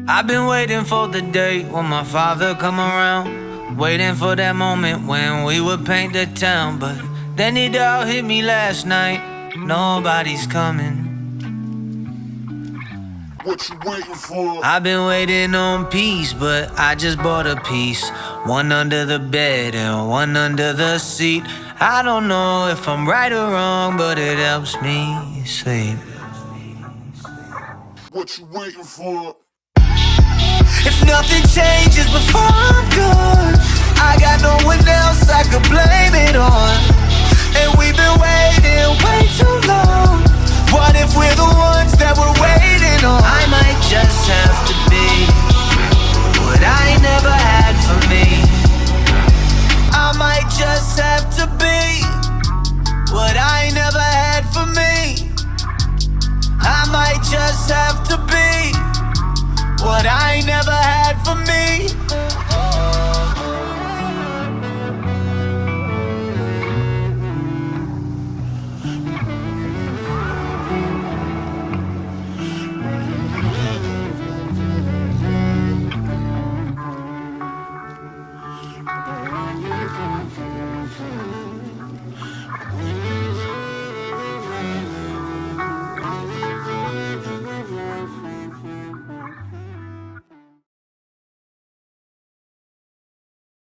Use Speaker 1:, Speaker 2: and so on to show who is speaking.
Speaker 1: I've been waiting for the day when my father come around, waiting for that moment when we would paint the town. But then it all hit me last night, nobody's coming.
Speaker 2: What you waiting for?
Speaker 1: I've been waiting on peace, but I just bought a piece. One under the bed and one under the seat. I don't know if I'm right or wrong, but it helps me sleep.
Speaker 2: What you waiting for?
Speaker 1: If nothing changes before I'm gone, I got no one else I could blame it on. And we've been waiting way too long. What if we're the ones that we're waiting on? I might just have to be what I never had for me. I might just have to be what I never had for me. I might just have to be what I never had for me.